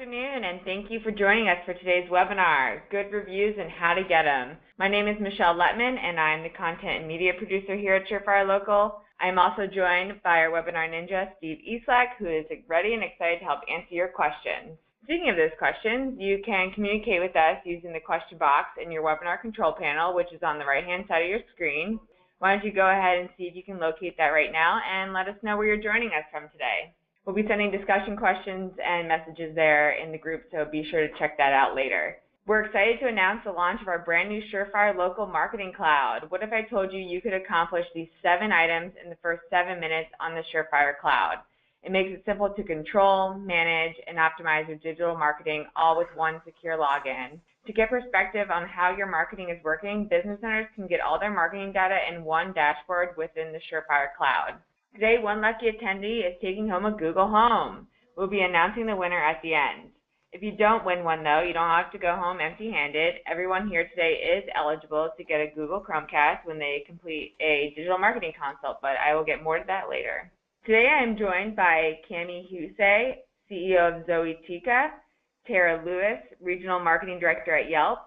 afternoon, and thank you for joining us for today's webinar, Good Reviews and How to Get Them. My name is Michelle Letman, and I'm the content and media producer here at Surefire Local. I'm also joined by our webinar ninja, Steve Eslack, who is ready and excited to help answer your questions. Speaking of those questions, you can communicate with us using the question box in your webinar control panel, which is on the right-hand side of your screen. Why don't you go ahead and see if you can locate that right now and let us know where you're joining us from today. We'll be sending discussion questions and messages there in the group, so be sure to check that out later. We're excited to announce the launch of our brand new Surefire Local Marketing Cloud. What if I told you you could accomplish these 7 items in the first 7 minutes on the Surefire Cloud? It makes it simple to control, manage, and optimize your digital marketing, all with one secure login. To get perspective on how your marketing is working, business owners can get all their marketing data in one dashboard within the Surefire Cloud. Today, one lucky attendee is taking home a Google Home. We'll be announcing the winner at the end. If you don't win one, though, you don't have to go home empty-handed. Everyone here today is eligible to get a Google Chromecast when they complete a digital marketing consult, but I will get more to that later. Today, I am joined by Cami Huyse, CEO of Zoetica, Tara Lewis, Regional Marketing Director at Yelp,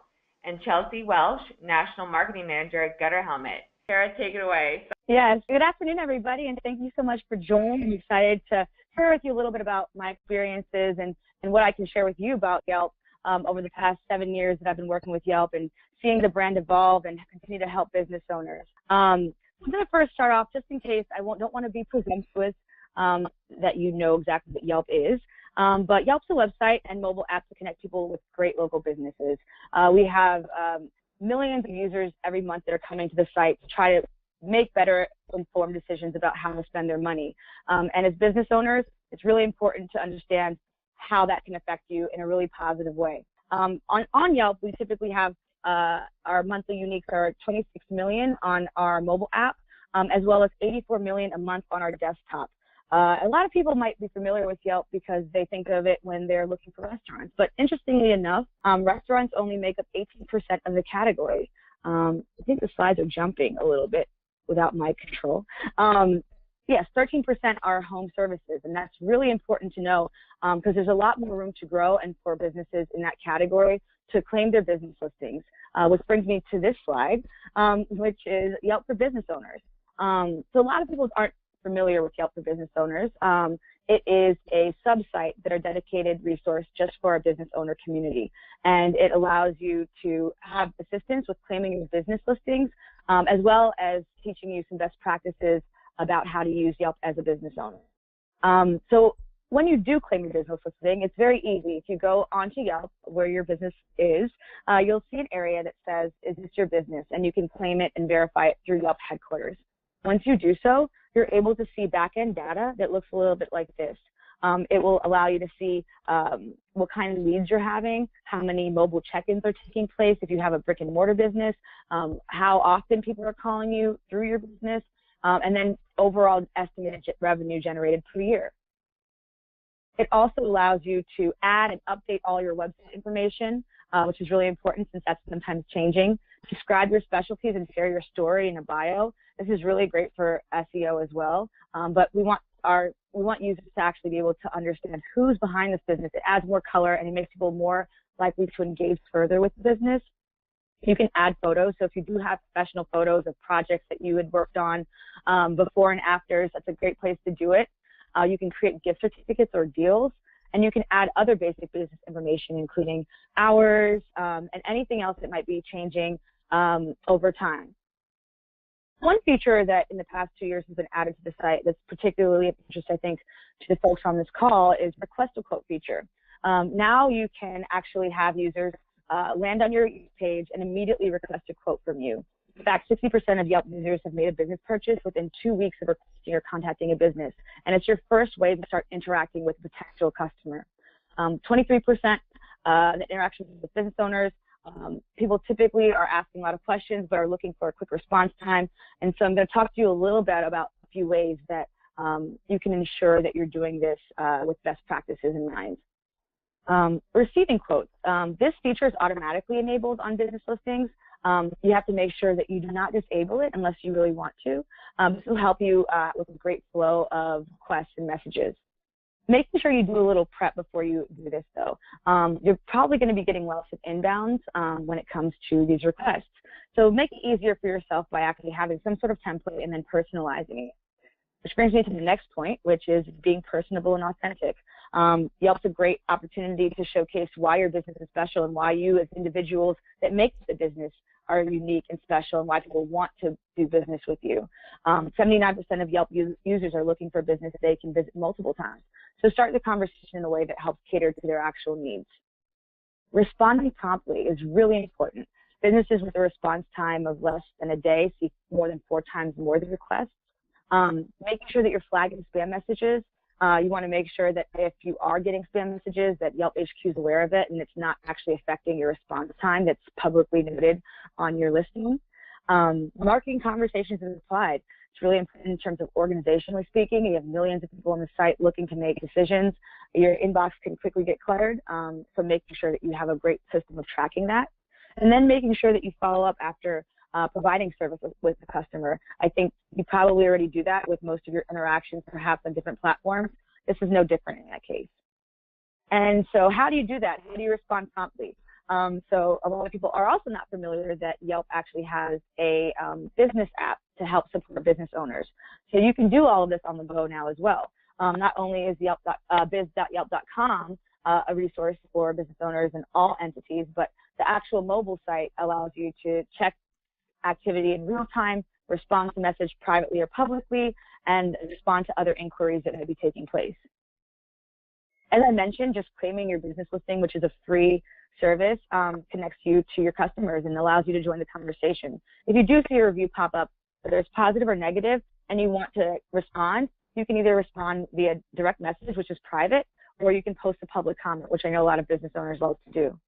and Chelsea Welsh, National Marketing Manager at Gutter Helmet. Tara, take it away. Yes, good afternoon, everybody, and thank you so much for joining. I'm excited to share with you a little bit about my experiences and what I can share with you about Yelp over the past 7 years that I've been working with Yelp and seeing the brand evolve and continue to help business owners. I'm going to first start off, just in case I don't want to be presumptuous that you know exactly what Yelp is. But Yelp's a website and mobile app to connect people with great local businesses. We have millions of users every month that are coming to the site to try to make better informed decisions about how to spend their money. And as business owners, it's really important to understand how that can affect you in a really positive way. On Yelp, we typically have our monthly uniques are 26 million on our mobile app, as well as 84 million a month on our desktop. A lot of people might be familiar with Yelp because they think of it when they're looking for restaurants. But interestingly enough, restaurants only make up 18% of the category. I think the slides are jumping a little bit without my control. Yes, 13% are home services, and that's really important to know because there's a lot more room to grow and for businesses in that category to claim their business listings, which brings me to this slide, which is Yelp for business owners. So a lot of people aren't familiar with Yelp for business owners. It is a sub-site that are dedicated resource just for our business owner community. And it allows you to have assistance with claiming your business listings, as well as teaching you some best practices about how to use Yelp as a business owner. So when you do claim your business listing, it's very easy. If you go onto Yelp, where your business is, you'll see an area that says, is this your business? And you can claim it and verify it through Yelp headquarters. Once you do so, you're able to see back-end data that looks a little bit like this. It will allow you to see what kind of leads you're having, how many mobile check-ins are taking place if you have a brick-and-mortar business, how often people are calling you through your business, and then overall estimated revenue generated per year. It also allows you to add and update all your website information, which is really important since that's sometimes changing. Describe your specialties and share your story in a bio. This is really great for SEO as well, but we want users to actually be able to understand who's behind this business. It adds more color and it makes people more likely to engage further with the business. You can add photos, so if you do have professional photos of projects that you had worked on before and afters, that's a great place to do it. You can create gift certificates or deals, and you can add other basic business information, including hours and anything else that might be changing over time. One feature that in the past 2 years has been added to the site that's particularly of interest, I think, to the folks on this call is request a quote feature. Now you can actually have users land on your page and immediately request a quote from you. In fact, 60% of Yelp users have made a business purchase within 2 weeks of requesting or contacting a business, and it's your first way to start interacting with a potential customer. 23% the interactions with business owners. People typically are asking a lot of questions but are looking for a quick response time, and so I'm going to talk to you a little bit about a few ways that you can ensure that you're doing this with best practices in mind. Receiving quotes. This feature is automatically enabled on business listings. You have to make sure that you do not disable it unless you really want to. This will help you with a great flow of requests and messages. Making sure you do a little prep before you do this, though. You're probably going to be getting lots of inbounds when it comes to these requests. So make it easier for yourself by actually having some sort of template and then personalizing it. Which brings me to the next point, which is being personable and authentic. Yelp's a great opportunity to showcase why your business is special and why you as individuals that make the business are unique and special and why people want to do business with you. 79% of Yelp users are looking for a business that they can visit multiple times. So start the conversation in a way that helps cater to their actual needs. Responding promptly is really important. Businesses with a response time of less than a day see more than 4 times more the requests. Making sure that you're flagging spam messages. You want to make sure that if you are getting spam messages that Yelp HQ is aware of it and it's not actually affecting your response time that's publicly noted on your listing. Marketing conversations is applied. It's really important in terms of organizationally speaking. You have millions of people on the site looking to make decisions. Your inbox can quickly get cluttered, so making sure that you have a great system of tracking that. And then making sure that you follow up after providing service with the customer. I think you probably already do that with most of your interactions, perhaps on different platforms. This is no different in that case. And so how do you do that? How do you respond promptly? So a lot of people are also not familiar that Yelp actually has a business app to help support business owners. So you can do all of this on the go now as well. Not only is biz.yelp.com a resource for business owners and all entities, but the actual mobile site allows you to check activity in real time, respond to message privately or publicly, and respond to other inquiries that may be taking place. As I mentioned, just claiming your business listing, which is a free service, connects you to your customers and allows you to join the conversation. If you do see a review pop up, whether it's positive or negative, and you want to respond, you can either respond via direct message, which is private, or you can post a public comment, which I know a lot of business owners love to do.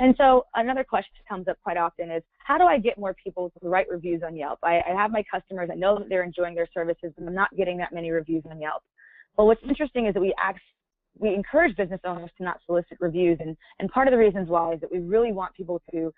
And so another question that comes up quite often is, how do I get more people to write reviews on Yelp? I have my customers, I know that they're enjoying their services, and I'm not getting that many reviews on Yelp. Well, what's interesting is that we encourage business owners to not solicit reviews, and part of the reasons why is that we really want people to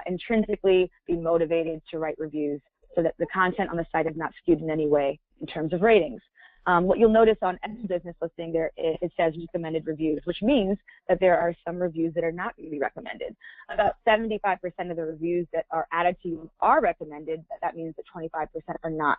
intrinsically be motivated to write reviews so that the content on the site is not skewed in any way in terms of ratings. What you'll notice on every business listing there, it says recommended reviews, which means that there are some reviews that are not going to be recommended. About 75% of the reviews that are added to you are recommended, but that means that 25% are not.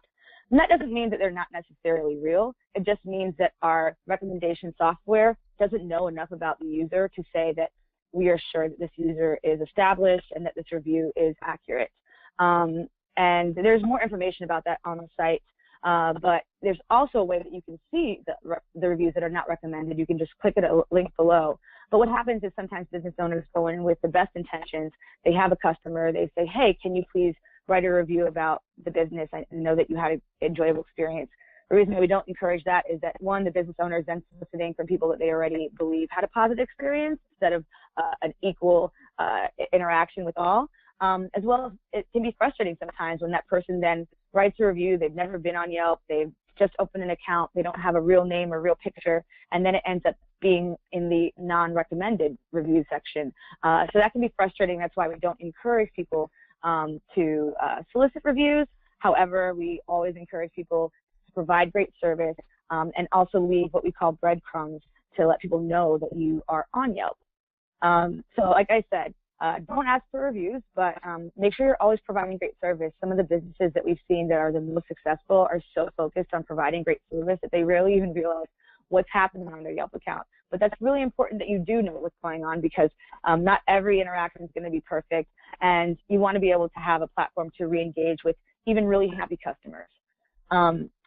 And that doesn't mean that they're not necessarily real. It just means that our recommendation software doesn't know enough about the user to say that we are sure that this user is established and that this review is accurate. And there's more information about that on the site. But there's also a way that you can see the reviews that are not recommended. You can just click at a link below. But what happens is sometimes business owners go in with the best intentions. They have a customer. They say, hey, can you please write a review about the business? I know that you had an enjoyable experience. The reason that we don't encourage that is that, one, the business owner is then soliciting from people that they already believe had a positive experience instead of an equal interaction with all. As well as it can be frustrating sometimes when that person then writes a review, they've never been on Yelp, they've just opened an account, they don't have a real name or real picture, and then it ends up being in the non-recommended review section. So that can be frustrating. That's why we don't encourage people to solicit reviews. However, we always encourage people to provide great service and also leave what we call breadcrumbs to let people know that you are on Yelp. So like I said, don't ask for reviews, but make sure you're always providing great service. Some of the businesses that we've seen that are the most successful are so focused on providing great service that they rarely even realize what's happening on their Yelp account. But that's really important that you do know what's going on, because not every interaction is going to be perfect, and you want to be able to have a platform to re-engage with even really happy customers.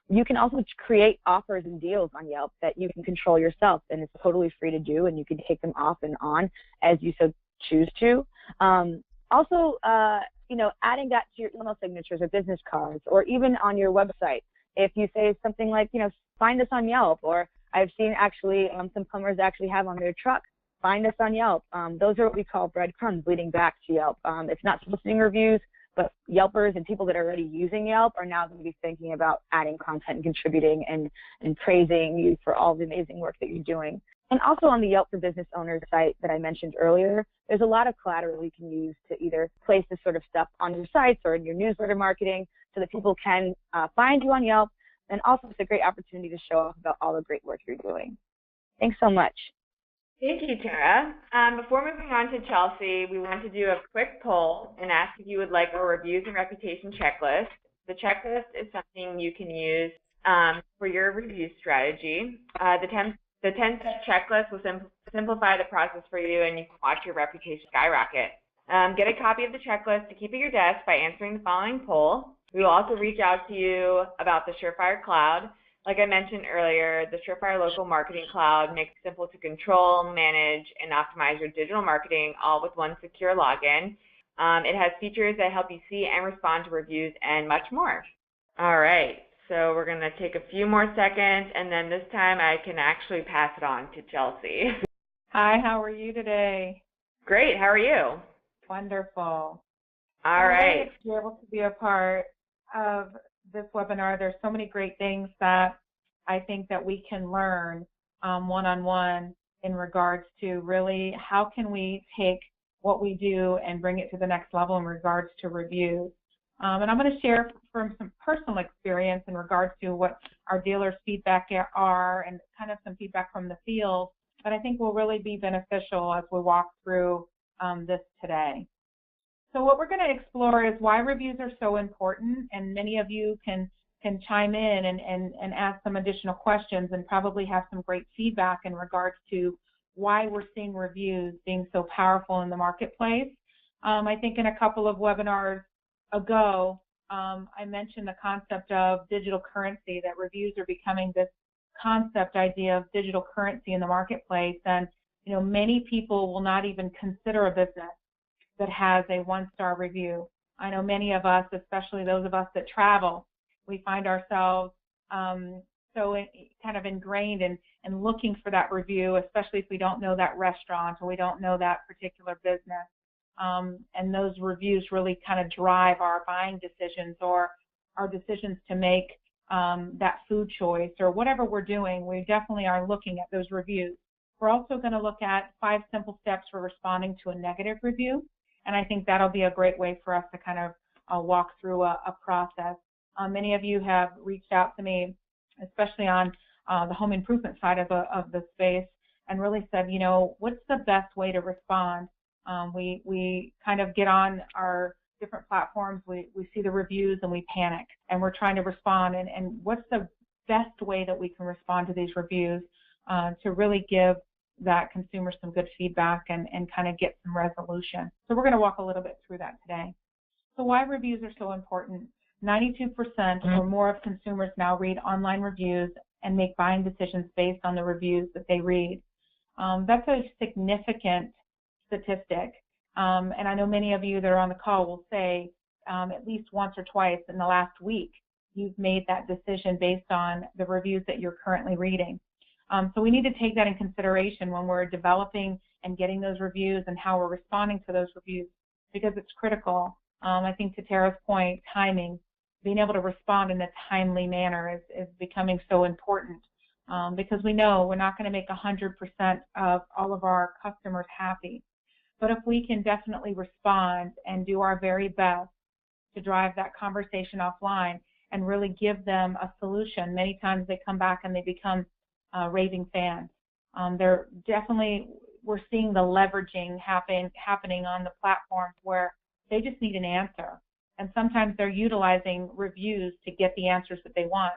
You can also create offers and deals on Yelp that you can control yourself, and it's totally free to do, and you can take them off and on as you so choose to. Also, adding that to your email signatures or business cards, or even on your website. If you say something like, find us on Yelp, or I've seen actually some plumbers actually have on their truck, find us on Yelp. Those are what we call breadcrumbs leading back to Yelp. It's not soliciting reviews, but Yelpers and people that are already using Yelp are now going to be thinking about adding content and contributing and praising you for all the amazing work that you're doing. And also on the Yelp for Business Owners site that I mentioned earlier, there's a lot of collateral you can use to either place this sort of stuff on your sites or in your newsletter marketing so that people can find you on Yelp, And also, it's a great opportunity to show off about all the great work you're doing. Thanks so much. Thank you, Tara. Before moving on to Chelsea, we want to do a quick poll and ask if you would like a reviews and reputation checklist. The checklist is something you can use for your review strategy. The 10-step checklist will simplify the process for you, and you can watch your reputation skyrocket. Get a copy of the checklist to keep at your desk by answering the following poll. We will also reach out to you about the Surefire Cloud. Like I mentioned earlier, the Surefire Local Marketing Cloud makes it simple to control, manage, and optimize your digital marketing, all with one secure login. It has features that help you see and respond to reviews and much more. All right, so we're going to take a few more seconds, and then this time I can actually pass it on to Chelsea. Hi, how are you today? Great, how are you? Wonderful. All I'm right. to be able to be a part of this webinar. There's so many great things that I think that we can learn one-on-one in regards to really how can we take what we do and bring it to the next level in regards to reviews. And I'm going to share from some personal experience in regards to what our dealers' feedback are and kind of some feedback from the field that I think will really be beneficial as we walk through this today. So what we're going to explore is why reviews are so important, and many of you can chime in and ask some additional questions and probably have some great feedback in regards to why we're seeing reviews being so powerful in the marketplace. I think in a couple of webinars ago, I mentioned the concept of digital currency, that reviews are becoming this concept idea of digital currency in the marketplace, and many people will not even consider a business that has a one-star review. I know many of us, especially those of us that travel, we find ourselves kind of ingrained in looking for that review, especially if we don't know that restaurant or we don't know that particular business. And those reviews really kind of drive our buying decisions or our decisions to make that food choice or whatever we're doing. We definitely are looking at those reviews. We're also going to look at 5 simple steps for responding to a negative review. And I think that'll be a great way for us to kind of walk through a process. Many of you have reached out to me, especially on the home improvement side of the space, and really said, what's the best way to respond? We kind of get on our different platforms, we see the reviews and we panic, and we're trying to respond. And what's the best way that we can respond to these reviews to really give that consumer some good feedback and kind of get some resolution. So we're going to walk a little bit through that today. So why reviews are so important. 92% or more of consumers now read online reviews and make buying decisions based on the reviews that they read. That's a significant statistic. And I know many of you that are on the call will say at least once or twice in the last week you've made that decision based on the reviews that you're currently reading. So we need to take that in consideration when we're developing and getting those reviews and how we're responding to those reviews, because it's critical. I think to Tara's point, timing, being able to respond in a timely manner is becoming so important because we know we're not going to make 100% of all of our customers happy. But if we can definitely respond and do our very best to drive that conversation offline and really give them a solution, many times they come back and they become raving fans. They're definitely, we're seeing the leveraging happening on the platforms where they just need an answer. And sometimes they're utilizing reviews to get the answers that they want.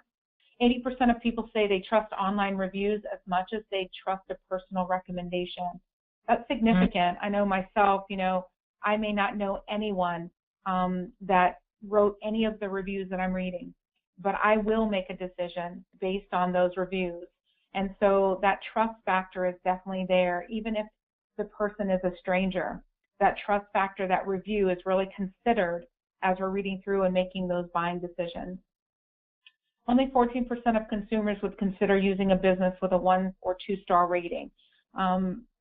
80% of people say they trust online reviews as much as they trust a personal recommendation. That's significant. I know myself, I may not know anyone that wrote any of the reviews that I'm reading, but I will make a decision based on those reviews. And so that trust factor is definitely there, even if the person is a stranger. That trust factor, that review is really considered as we're reading through and making those buying decisions. Only 14% of consumers would consider using a business with a 1 or 2-star rating.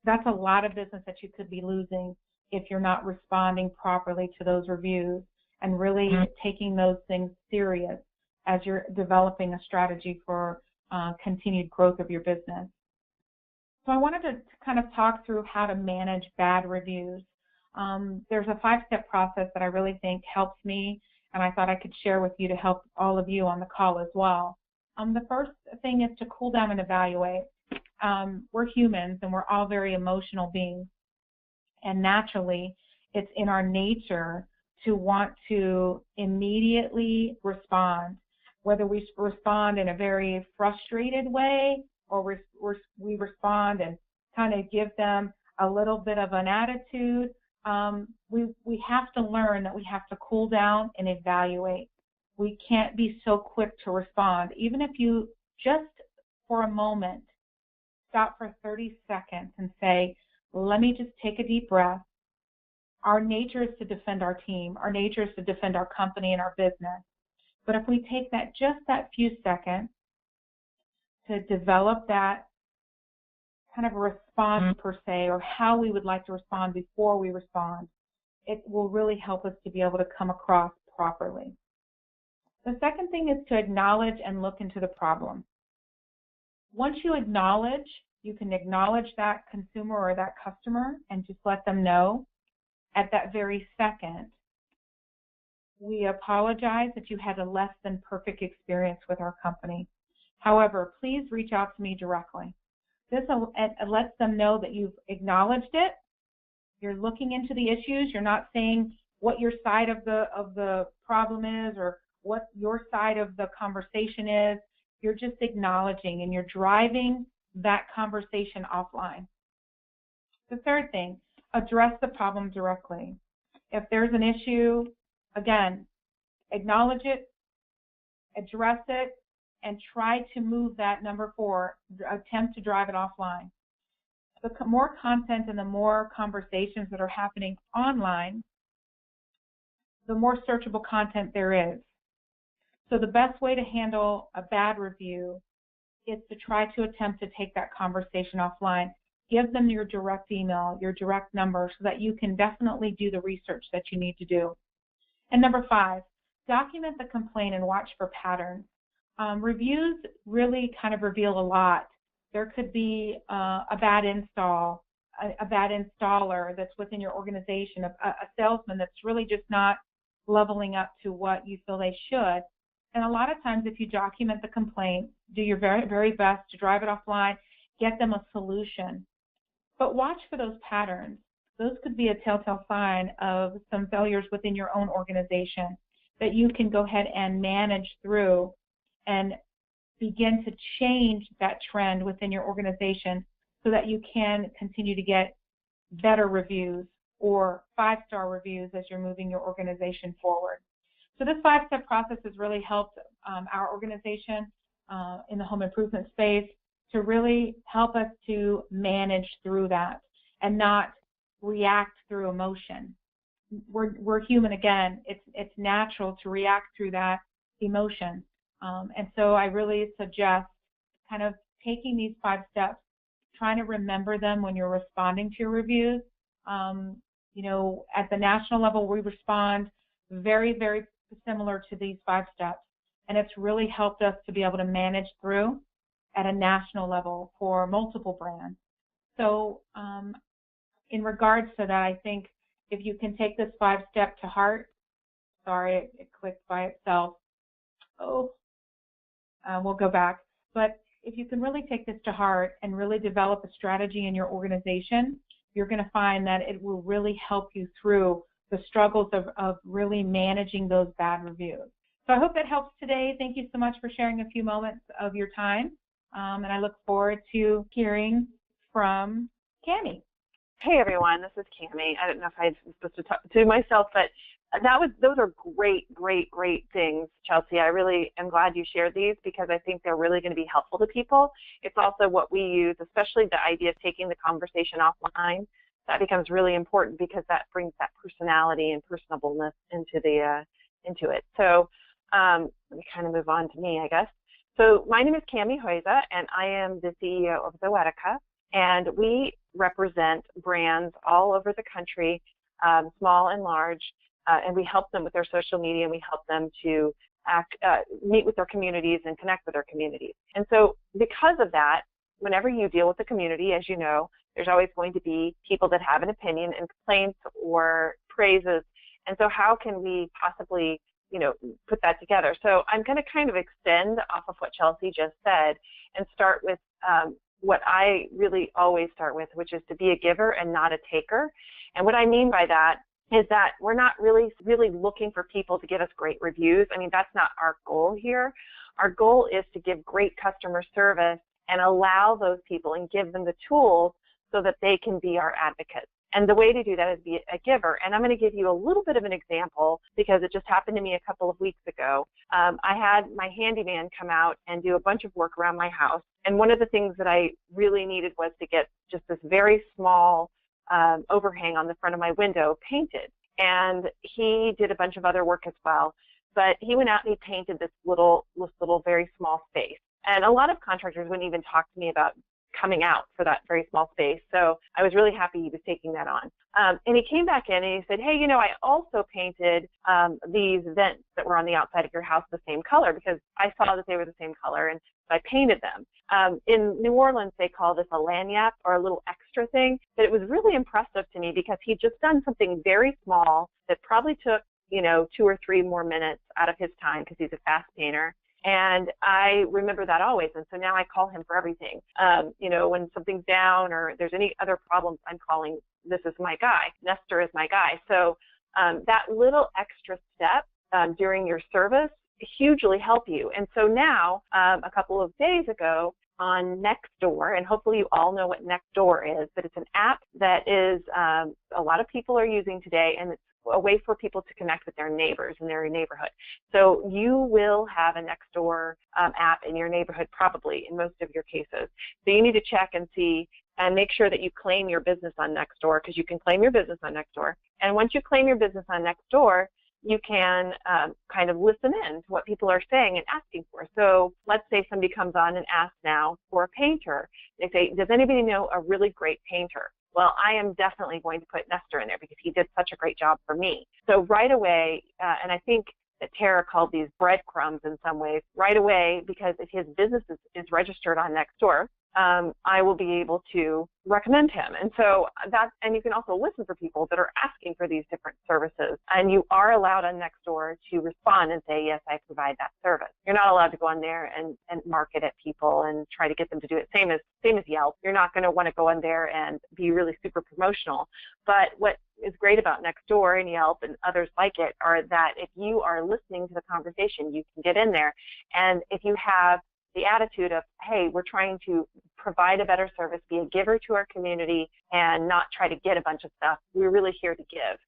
That's a lot of business that you could be losing if you're not responding properly to those reviews and really taking those things serious as you're developing a strategy for continued growth of your business. So I wanted to kind of talk through how to manage bad reviews. There's a 5-step process that I really think helps me, and I thought I could share with you to help all of you on the call as well. The first thing is to cool down and evaluate. We're humans and we're all very emotional beings. And naturally, it's in our nature to want to immediately respond, whether we respond in a very frustrated way or we respond and kind of give them a little bit of an attitude. We have to learn that we have to cool down and evaluate. We can't be so quick to respond. Even if you just for a moment stop for 30 seconds and say, let me just take a deep breath. Our nature is to defend our team. Our nature is to defend our company and our business. But if we take just that few seconds to develop that kind of response per se, or how we would like to respond before we respond, it will really help us to be able to come across properly. The second thing is to acknowledge and look into the problem. Once you acknowledge, you can acknowledge that consumer or that customer and just let them know at that very second, we apologize that you had a less than perfect experience with our company. However, please reach out to me directly. This lets them know that you've acknowledged it. You're looking into the issues. You're not saying what your side of the problem is or what your side of the conversation is. You're just acknowledging and you're driving that conversation offline. The third thing, address the problem directly. If there's an issue, again, acknowledge it, address it, and try to move that, number 4, attempt to drive it offline. The more content and the more conversations that are happening online, the more searchable content there is. So the best way to handle a bad review is to try to attempt to take that conversation offline. Give them your direct email, your direct number, so that you can definitely do the research that you need to do. And number 5, document the complaint and watch for patterns. Reviews really kind of reveal a lot. There could be a bad install, a bad installer that's within your organization, a salesman that's really just not leveling up to what you feel they should. And a lot of times if you document the complaint, do your very, very best to drive it offline, get them a solution. But watch for those patterns. Those could be a telltale sign of some failures within your own organization that you can go ahead and manage through and begin to change that trend within your organization so that you can continue to get better reviews or 5-star reviews as you're moving your organization forward. So this 5-step process has really helped our organization in the home improvement space to really help us to manage through that and not react through emotion. We're human again. It's natural to react through that emotion. And so I really suggest kind of taking these 5 steps, trying to remember them when you're responding to your reviews. You know, at the national level, we respond very, very similar to these 5 steps. And it's really helped us to be able to manage through at a national level for multiple brands. So in regards to that, I think if you can take this 5-step to heart, sorry, it clicked by itself. We'll go back. But if you can really take this to heart and really develop a strategy in your organization, you're going to find that it will really help you through the struggles of really managing those bad reviews. So I hope that helps today. Thank you so much for sharing a few moments of your time. And I look forward to hearing from Cammie. Hey everyone, this is Cammie. I don't know if I was supposed to talk to myself, but those are great things, Chelsea. I really am glad you shared these because I think they're really going to be helpful to people. It's also what we use, especially the idea of taking the conversation offline. That becomes really important because that brings that personality and personableness into it. So let me kind of move on to me, I guess. So my name is Cammie Huyse, and I am the CEO of Zoetica, and we represent brands all over the country, small and large, and we help them with their social media, and we help them to meet with their communities and connect with their communities. And so because of that, whenever you deal with the community, as you know, there's always going to be people that have an opinion and complaints or praises. And so how can we possibly put that together. So I'm going to kind of extend off of what Chelsea just said and start with what I really always start with, which is to be a giver and not a taker. And what I mean by that is that we're not really looking for people to give us great reviews. I mean, that's not our goal here. Our goal is to give great customer service and allow those people and give them the tools so that they can be our advocates. And the way to do that is be a giver. And I'm going to give you a little bit of an example because it just happened to me a couple of weeks ago. I had my handyman come out and do a bunch of work around my house. And one of the things that I really needed was to get just this very small overhang on the front of my window painted. And he did a bunch of other work as well. But he went out and he painted this little very small space. And a lot of contractors wouldn't even talk to me about coming out for that very small space. So I was really happy he was taking that on. And he came back in and he said, hey, I also painted these vents that were on the outside of your house the same color because I saw that they were the same color and so I painted them. In New Orleans, they call this a lanyap or a little extra thing, but it was really impressive to me because he'd just done something very small that probably took, 2 or 3 more minutes out of his time because he's a fast painter. And I remember that always. And so now I call him for everything. When something's down or there's any other problems, I'm calling, this is my guy. Nestor is my guy. So that little extra step during your service hugely help you. And so now, a couple of days ago on Nextdoor, and hopefully you all know what Nextdoor is, but it's an app that is a lot of people are using today, and it's a way for people to connect with their neighbors in their neighborhood. So you will have a Nextdoor app in your neighborhood probably in most of your cases. So you need to check and see and make sure that you claim your business on Nextdoor because you can claim your business on Nextdoor. And once you claim your business on Nextdoor, you can kind of listen in to what people are saying and asking for. So let's say somebody comes on and asks now for a painter. They say, does anybody know a really great painter? Well, I am definitely going to put Nestor in there because he did such a great job for me. So right away, and I think that Tara called these breadcrumbs in some ways, right away, because if his business is registered on Nextdoor, I will be able to recommend him. And so and you can also listen for people that are asking for these different services. And you are allowed on Nextdoor to respond and say, yes, I provide that service. You're not allowed to go on there and market at people and try to get them to do it. Same as Yelp. You're not going to want to go on there and be really super promotional. But what is great about Nextdoor and Yelp and others like it are that if you are listening to the conversation, you can get in there. And if you have the attitude of, hey, we're trying to provide a better service, be a giver to our community, and not try to get a bunch of stuff. We're really here to give.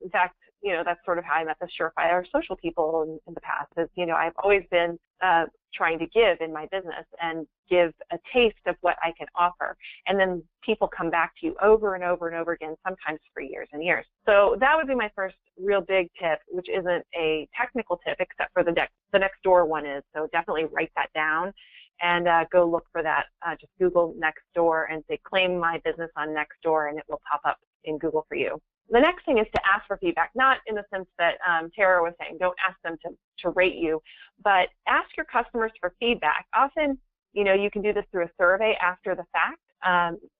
In fact, that's sort of how I met the Surefire social people in the past. Is, I've always been trying to give in my business and give a taste of what I can offer. And then people come back to you over and over and over again, sometimes for years and years. So that would be my first real big tip, which isn't a technical tip, except for the Nextdoor one is. So definitely write that down and go look for that. Just Google Nextdoor and say, claim my business on Nextdoor, and it will pop up in Google for you. The next thing is to ask for feedback, not in the sense that Tara was saying, don't ask them to rate you, but ask your customers for feedback. Often, you can do this through a survey after the fact,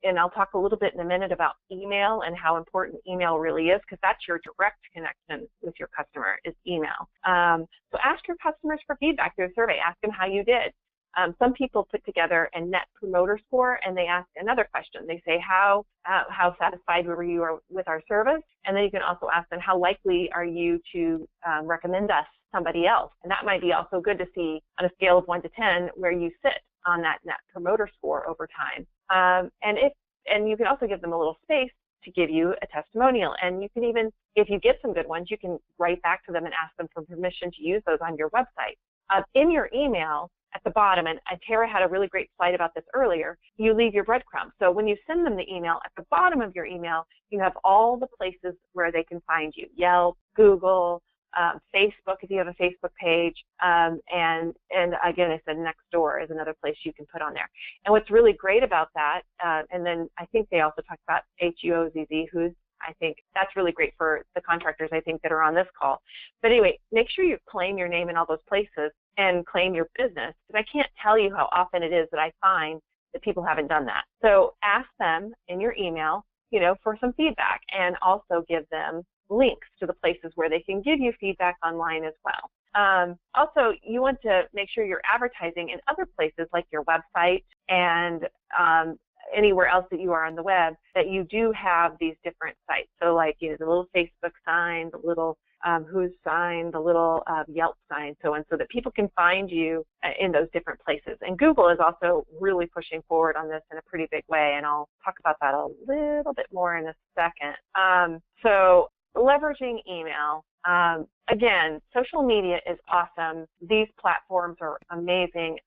and I'll talk a little bit in a minute about email and how important email really is, because that's your direct connection with your customer is email. So ask your customers for feedback through a survey. Ask them how you did. Some people put together a net promoter score, and they ask another question. They say, how satisfied were you with our service? And then you can also ask them, how likely are you to recommend us somebody else? And that might be also good to see on a scale of 1 to 10 where you sit on that net promoter score over time. And you can also give them a little space to give you a testimonial. And you can even, if you get some good ones, you can write back to them and ask them for permission to use those on your website. In your email, at the bottom, and Tara had a really great slide about this earlier, you leave your breadcrumbs. So when you send them the email, at the bottom of your email, you have all the places where they can find you. Yelp, Google, Facebook, if you have a Facebook page, and again, I said Nextdoor is another place you can put on there. And what's really great about that, and then I think they also talked about Huyse, who's, I think that's really great for the contractors, I think, that are on this call. But anyway, make sure you claim your name in all those places and claim your business, because I can't tell you how often it is that I find that people haven't done that. So ask them in your email, for some feedback, and also give them links to the places where they can give you feedback online as well. Also, you want to make sure you're advertising in other places like your website and anywhere else that you are on the web, that you do have these different sites. So like, the little Facebook sign, the little Huyse sign, the little Yelp sign, so on, so that people can find you in those different places. And Google is also really pushing forward on this in a pretty big way, and I'll talk about that a little bit more in a second. So leveraging email. Again, social media is awesome. These platforms are amazing.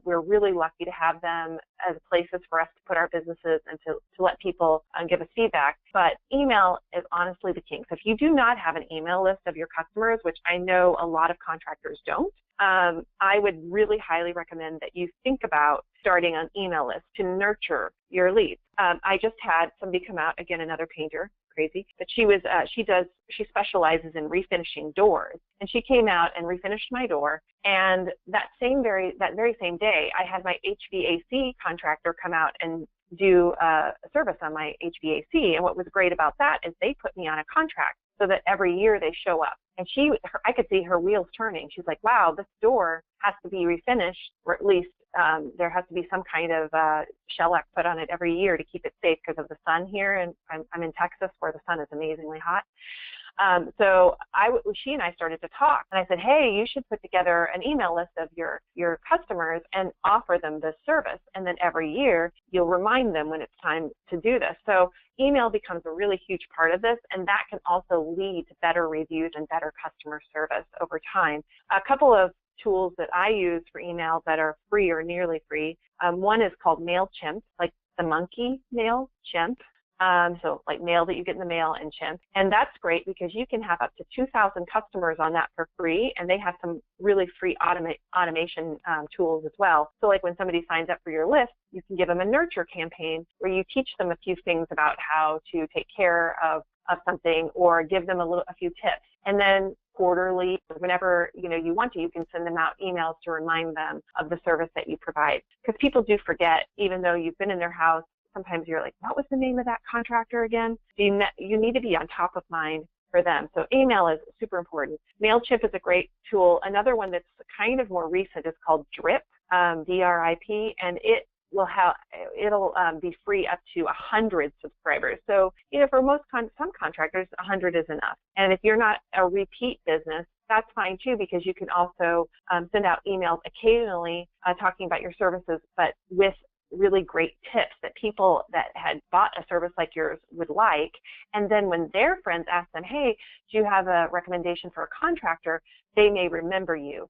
We're really lucky to have them as places for us to put our businesses and to let people give us feedback. But email is honestly the king. So if you do not have an email list of your customers, which I know a lot of contractors don't, I would really highly recommend that you think about starting an email list to nurture your leads. I just had somebody come out, again, another painter, crazy, but she specializes in refinishing doors, and she came out and refinished my door. And that very same day, I had my HVAC contractor come out and do a service on my HVAC. And what was great about that is they put me on a contract so that every year they show up. And I could see her wheels turning. She's like, wow, this door has to be refinished, or at least there has to be some kind of shellac put on it every year to keep it safe because of the sun here. And I'm in Texas, where the sun is amazingly hot. So she and I started to talk, and I said, hey, you should put together an email list of your customers and offer them this service. And then every year you'll remind them when it's time to do this. So email becomes a really huge part of this, and that can also lead to better reviews and better customer service over time. A couple of tools that I use for email that are free or nearly free. One is called MailChimp, like the monkey MailChimp. So like mail that you get in the mail and Chimp. And that's great because you can have up to 2,000 customers on that for free, and they have some really free automation tools as well. So like when somebody signs up for your list, you can give them a nurture campaign where you teach them a few things about how to take care of something, or give them a few tips. And then quarterly, whenever you want to, you can send them out emails to remind them of the service that you provide. Because people do forget, even though you've been in their house. Sometimes you're like, what was the name of that contractor again? You need to be on top of mind for them. So email is super important. MailChimp is a great tool. Another one that's kind of more recent is called Drip, D-R-I-P, and it'll be free up to 100 subscribers. So, for some contractors, 100 is enough. And if you're not a repeat business, that's fine too, because you can also send out emails occasionally talking about your services, but with really great tips that people that had bought a service like yours would like. And then when their friends ask them, hey, do you have a recommendation for a contractor, they may remember you,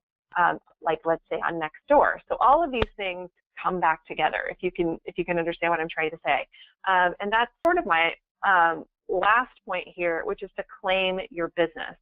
like let's say on Nextdoor. So all of these things come back together, if you can understand what I'm trying to say. And that's sort of my last point here, which is to claim your business.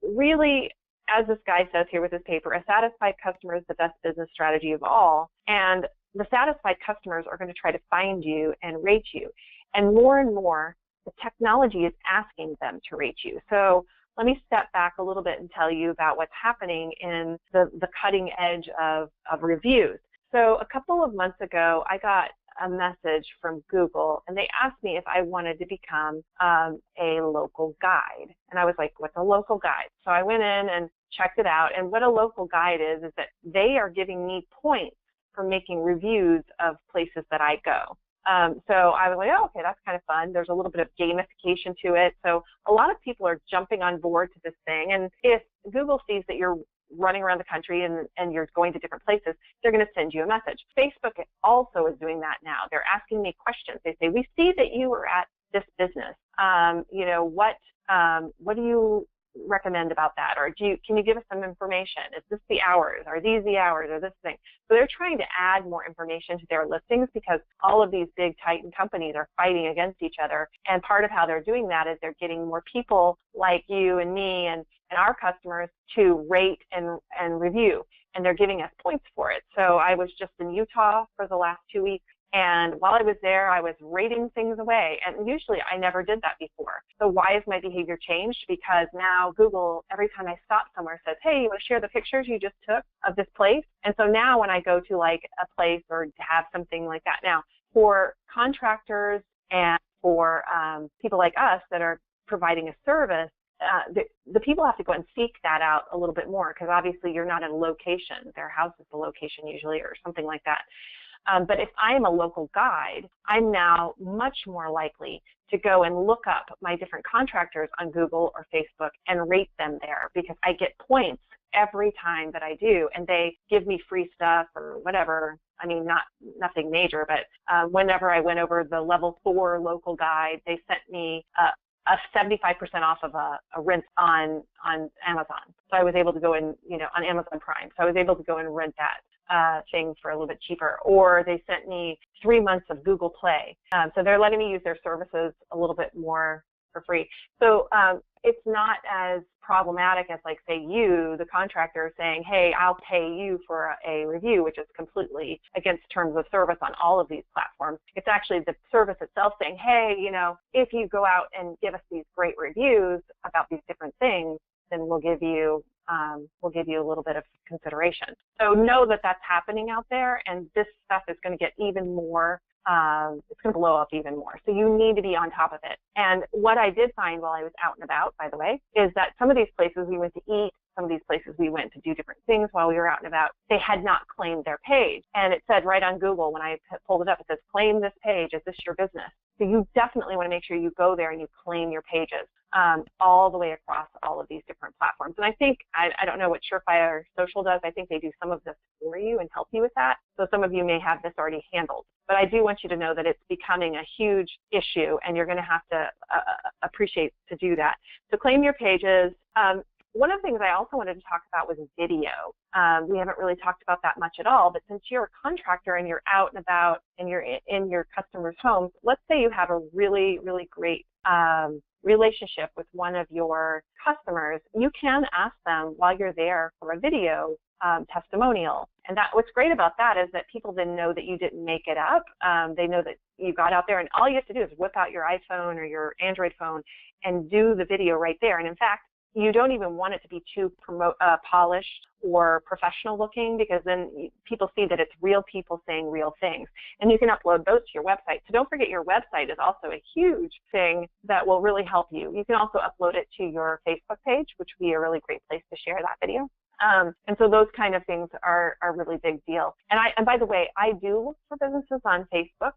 Really, as this guy says here with his paper, a satisfied customer is the best business strategy of all. And the satisfied customers are going to try to find you and rate you. And more, the technology is asking them to rate you. So let me step back a little bit and tell you about what's happening in the cutting edge of reviews. So a couple of months ago, I got a message from Google, and they asked me if I wanted to become a local guide. And I was like, what's a local guide? So I went in and checked it out. And what a local guide is that they are giving me points for making reviews of places that I go. So I was like, oh, okay, that's kind of fun. There's a little bit of gamification to it. So a lot of people are jumping on board to this thing. And if Google sees that you're running around the country and you're going to different places, they're going to send you a message. Facebook also is doing that now. They're asking me questions. They say, we see that you were at this business. What do you recommend about that? Or can you give us some information? Is this the hours? Are these the hours? Or this thing? So they're trying to add more information to their listings because all of these big Titan companies are fighting against each other. And part of how they're doing that is they're getting more people like you and me and our customers to rate and review. And they're giving us points for it. So I was just in Utah for the last 2 weeks. And while I was there, I was rating things away. And usually I never did that before. So why has my behavior changed? Because now Google, every time I stop somewhere, says, hey, you want to share the pictures you just took of this place? And so now when I go to like a place or have something like that, now for contractors and for people like us that are providing a service, the people have to go and seek that out a little bit more, because obviously you're not in a location. Their house is the location usually, or something like that. But if I am a local guide, I'm now much more likely to go and look up my different contractors on Google or Facebook and rate them there, because I get points every time that I do, and they give me free stuff or whatever. I mean, nothing major, but whenever I went over the level 4 local guide, they sent me a 75% off of a rent on Amazon. So I was able to go in, on Amazon Prime. So I was able to go and rent that thing for a little bit cheaper. Or they sent me 3 months of Google Play. So they're letting me use their services a little bit more for free. So it's not as problematic as, like, say, you, the contractor, saying, hey, I'll pay you for a review, which is completely against terms of service on all of these platforms. It's actually the service itself saying, hey, if you go out and give us these great reviews about these different things, then we'll give you a little bit of consideration. So know that that's happening out there, and this stuff is going to get even more. It's going to blow up even more. So you need to be on top of it. And what I did find while I was out and about, by the way, is that some of these places we went to eat, some of these places we went to do different things while we were out and about, they had not claimed their page. And it said right on Google, when I pulled it up, it says, claim this page. Is this your business? So you definitely want to make sure you go there and you claim your pages all the way across all of these different platforms. And I think, I don't know what Surefire Social does. I think they do some of this for you and help you with that. So some of you may have this already handled. But I do want you to know that it's becoming a huge issue, and you're going to have to appreciate to do that. So claim your pages. One of the things I also wanted to talk about was video. We haven't really talked about that much at all, but since you're a contractor and you're out and about and you're in your customers' homes, let's say you have a really, really great relationship with one of your customers, you can ask them while you're there for a video testimonial. And what's great about that is that people then know that you didn't make it up. They know that you got out there, and all you have to do is whip out your iPhone or your Android phone and do the video right there. And in fact, you don't even want it to be too polished or professional looking, because then people see that it's real people saying real things. And you can upload those to your website. So don't forget, your website is also a huge thing that will really help you. You can also upload it to your Facebook page, which would be a really great place to share that video. And so those kind of things are a really big deal. And by the way, I do look for businesses on Facebook,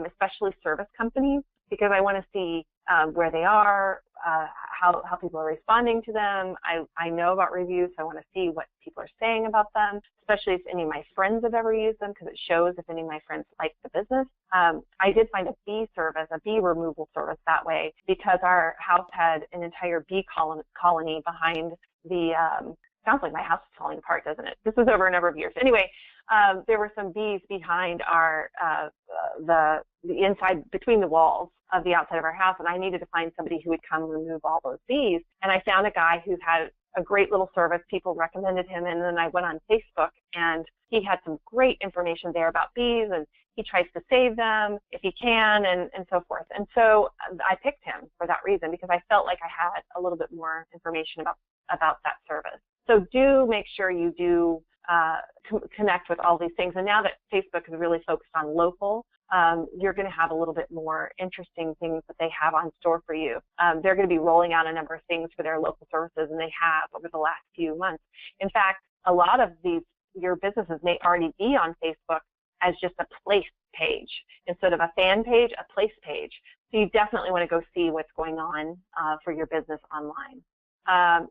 especially service companies, because I want to see where they are, how people are responding to them. I know about reviews, so I want to see what people are saying about them, especially if any of my friends have ever used them, because it shows if any of my friends like the business. I did find a bee removal service that way, because our house had an entire bee colony behind the sounds like my house is falling apart, doesn't it? This was over a number of years. Anyway, there were some bees behind our the inside, between the walls of the outside of our house, and I needed to find somebody who would come remove all those bees. And I found a guy who had a great little service. People recommended him, and then I went on Facebook, and he had some great information there about bees, and he tries to save them if he can, and so forth. And so I picked him for that reason, because I felt like I had a little bit more information about that service. So do make sure you do connect with all these things. And now that Facebook is really focused on local, you're going to have a little bit more interesting things that they have on store for you. They're going to be rolling out a number of things for their local services, and they have over the last few months. In fact, a lot of your businesses may already be on Facebook as just a place page. Instead of a fan page, a place page. So you definitely want to go see what's going on for your business online.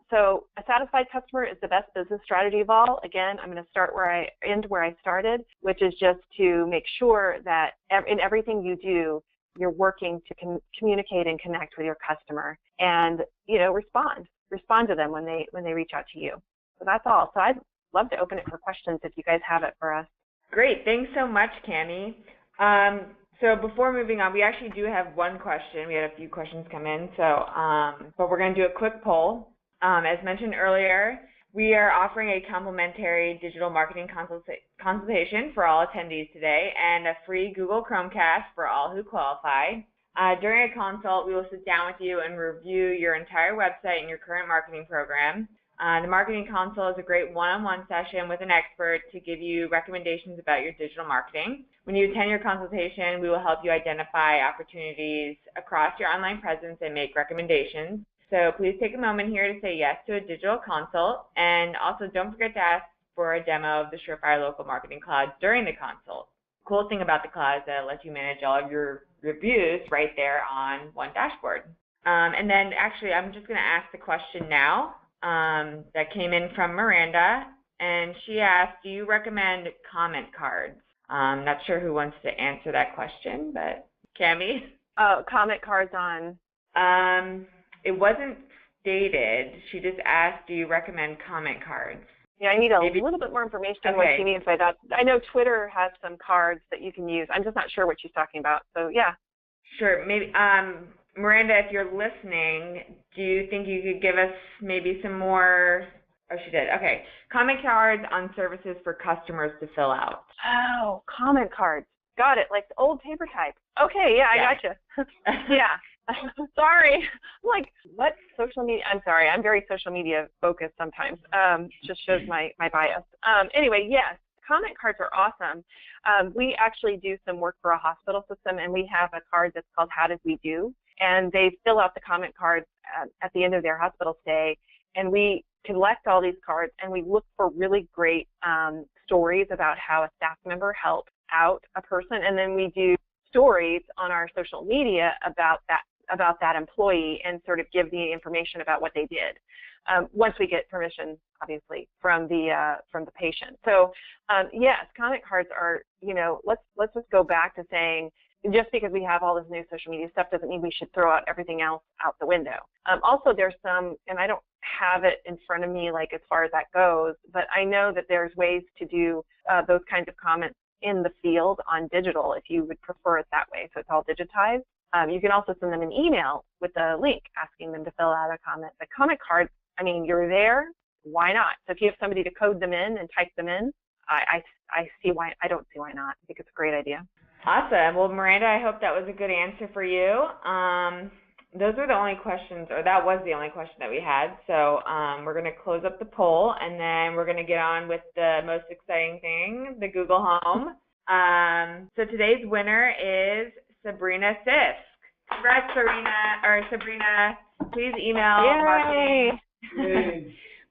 So a satisfied customer is the best business strategy of all. Again, I'm going to start where I started, which is just to make sure that in everything you do, you're working to communicate and connect with your customer, and respond to them when they reach out to you. So that's all. So I'd love to open it for questions if you guys have it for us. Great, thanks so much, Cammie. So before moving on, we actually do have one question. We had a few questions come in, but we're going to do a quick poll. As mentioned earlier, we are offering a complimentary digital marketing consultation for all attendees today, and a free Google Chromecast for all who qualify. During a consult, we will sit down with you and review your entire website and your current marketing program. The marketing consult is a great one-on-one session with an expert to give you recommendations about your digital marketing. When you attend your consultation, we will help you identify opportunities across your online presence and make recommendations. So please take a moment here to say yes to a digital consult, and also don't forget to ask for a demo of the Surefire Local Marketing Cloud during the consult. The cool thing about the cloud is that it lets you manage all of your reviews right there on one dashboard. And then actually, I'm just going to ask the question now that came in from Miranda, and she asked, do you recommend comment cards? Not sure who wants to answer that question, but Cammie? Oh, comment cards on? It wasn't stated. She just asked, do you recommend comment cards? Yeah, I need a little bit more information on what she means by that. I know Twitter has some cards that you can use. I'm just not sure what she's talking about. So, yeah. Sure. Maybe, Miranda, if you're listening, do you think you could give us maybe some more? Oh, she did. Okay. Comment cards on services for customers to fill out. Oh, comment cards. Got it. Like the old paper type. Okay, yeah, I gotcha. Yeah. Sorry. Like, what social media? I'm sorry. I'm very social media focused sometimes. Just shows my bias. Anyway, yes, comment cards are awesome. We actually do some work for a hospital system, and we have a card that's called How Did We Do? And they fill out the comment cards at the end of their hospital stay, and we collect all these cards, and we look for really great stories about how a staff member helped out a person, and then we do stories on our social media about that employee and sort of give the information about what they did. Once we get permission, obviously, from the patient. So yes, comment cards are, let's just go back to saying, just because we have all this new social media stuff doesn't mean we should throw out everything else out the window. Also, there's some, and I don't have it in front of me like as far as that goes, but I know that there's ways to do those kinds of comments in the field on digital if you would prefer it that way. So it's all digitized. You can also send them an email with a link asking them to fill out a comment. The comment cards, I mean, you're there, why not? So if you have somebody to code them in and type them in, I don't see why not. I think it's a great idea. Awesome. Well, Miranda, I hope that was a good answer for you. Those were the only questions, or that was the only question that we had. So we're going to close up the poll, and then we're going to get on with the most exciting thing, the Google Home. So today's winner is Sabrina Sisk. Congrats, Sabrina. Please email marketing.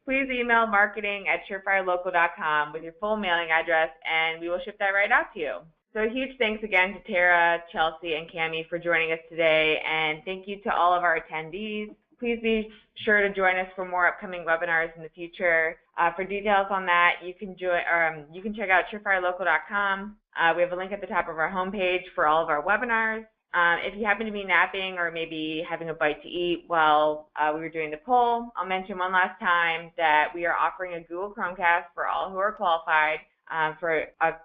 Please email marketing@surefirelocal.com with your full mailing address, and we will ship that right out to you. So a huge thanks again to Tara, Chelsea, and Cammie for joining us today, and thank you to all of our attendees. Please be sure to join us for more upcoming webinars in the future. For details on that, you can check out surefirelocal.com. We have a link at the top of our homepage for all of our webinars. If you happen to be napping or maybe having a bite to eat while we were doing the poll, I'll mention one last time that we are offering a Google Chromecast for all who are qualified for a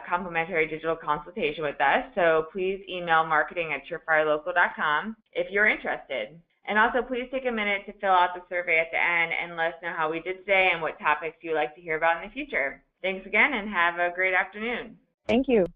complimentary digital consultation with us. So please email marketing@surefirelocal.com if you're interested. And also, please take a minute to fill out the survey at the end and let us know how we did today and what topics you'd like to hear about in the future. Thanks again, and have a great afternoon. Thank you.